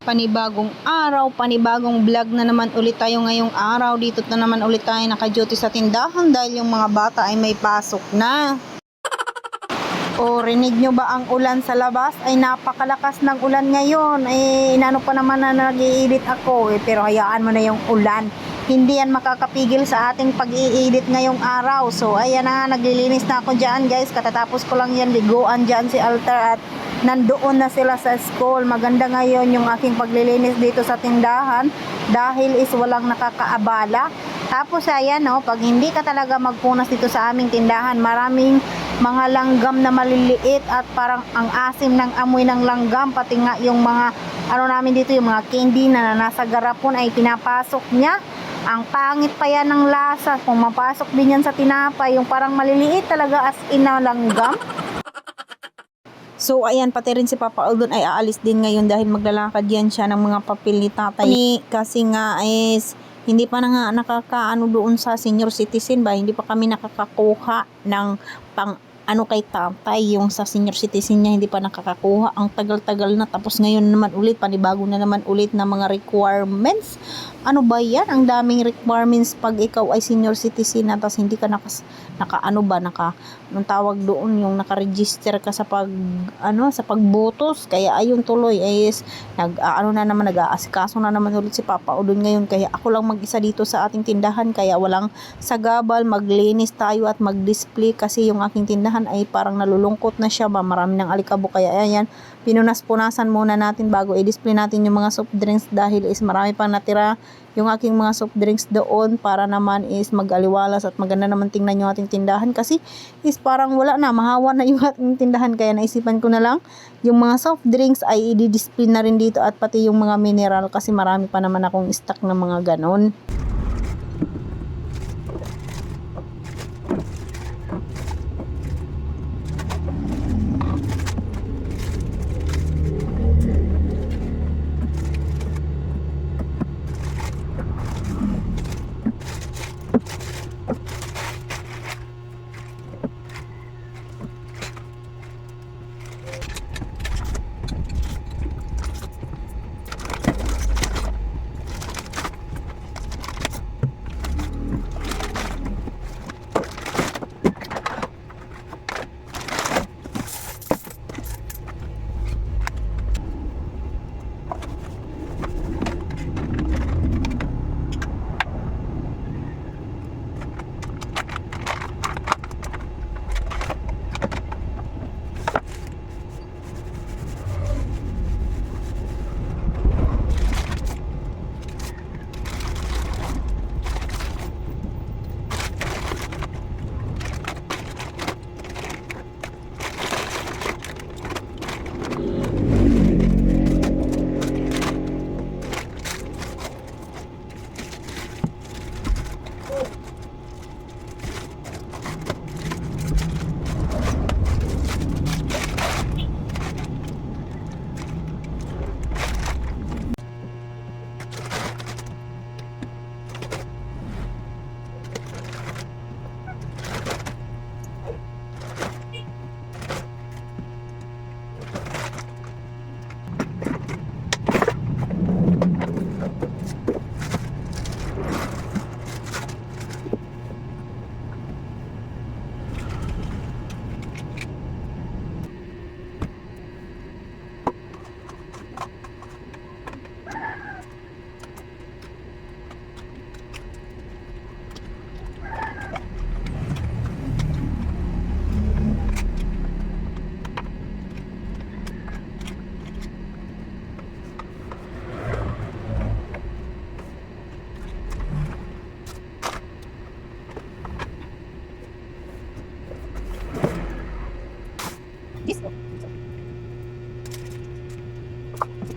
Panibagong araw, panibagong vlog na naman ulit tayo ngayong araw. Dito na naman ulit tayo naka-duty sa tindahan dahil yung mga bata ay may pasok na. O rinig nyo ba ang ulan sa labas? Ay napakalakas ng ulan ngayon. Inano pa naman na nag-i-edit ako pero hayaan mo na yung ulan. Hindi yan makakapigil sa ating pag-i-edit ngayong araw. So ayan na, naglilinis na ako dyan guys. Katatapos ko lang yan liguan dyan si Altar at nandoon na sila sa school. Maganda ngayon yung aking paglilinis dito sa tindahan dahil is walang nakakaabala. Tapos ayan pag hindi ka talaga magpunas dito sa aming tindahan, maraming mga langgam na maliliit at parang ang asim ng amoy ng langgam, pati nga yung mga namin dito, yung mga candy na nasa garapon ay pinapasok niya. Ang pangit pa yan ng lasa. Kung mapasok din yan sa tinapay, yung parang maliliit talaga as in na langgam. So ayan, pati rin si Papa Aldon ay aalis din ngayon dahil maglalakad yan siya ng mga papel ni tatay. Kasi nga is hindi pa na nga nakakaano doon sa senior citizen ba, hindi pa kami nakakakuha ng kay tatay, yung sa senior citizen niya hindi pa nakakakuha. Ang tagal-tagal na, tapos ngayon naman ulit panibago na naman ulit na mga requirements. Ano ba yan? Ang daming requirements pag ikaw ay senior citizen na tapos hindi ka anong tawag doon, yung naka-register ka sa sa pagbotos. Kaya ayun tuloy is nag-aasikaso na naman ulit si Papa o doon ngayon. Kaya ako lang mag-isa dito sa ating tindahan, kaya walang sagabal, maglinis tayo at mag-display kasi yung aking tindahan ay parang nalulungkot na siya ba, marami ng alikabok. Kaya ayan, pinunas-punasan muna natin bago i-display natin yung mga soft drinks dahil is marami pang natira yung aking mga soft drinks doon para naman is mag-aliwalas at maganda naman tingnan yung ating tindahan kasi is parang wala na, mahawa na yung ating tindahan. Kaya naisipan ko na lang yung mga soft drinks ay i-display na rin dito at pati yung mga mineral kasi marami pa naman akong stock ng mga ganon.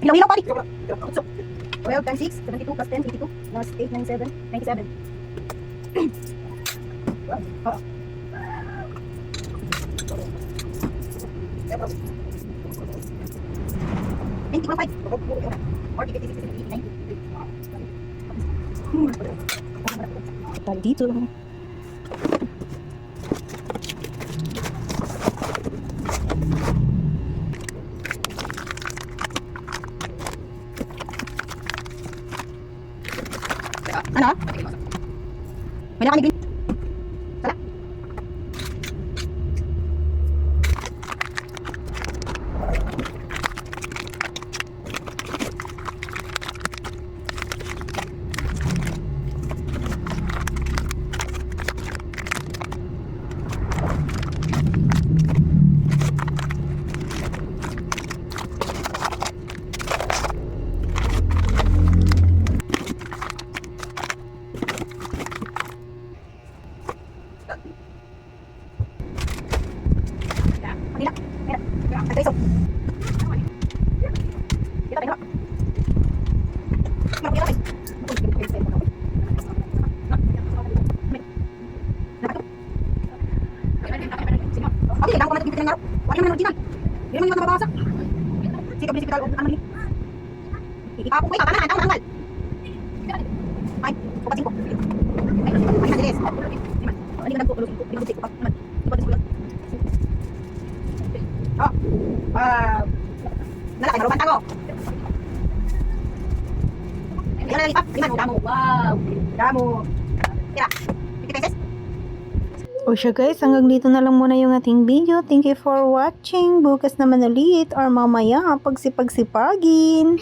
Ilaw-ilaw pari. 12 times 6, 72 plus 10, 82 plus 8, 97, 97. Oh. Dito. Ay, so. Kita tayo. Okay, dako man ito ng araw. Wala man original. Hindi man yung nababasa. Sige, bisik kita ano ni. Ipapo ko ikaw kana angal. Ay, kupasin ko. Ay, nadilis. Hindi ka nagtutuloy ko. Hindi ko bisik ko. Oh. Nalaki na ruban ako. Yan na lipat. Damo. Wow. Damo. Tira. 50 pesos. O siya guys, hanggang dito na lang muna yung ating video. Thank you for watching. Bukas naman ulit or mamaya pagsipag-sipagin.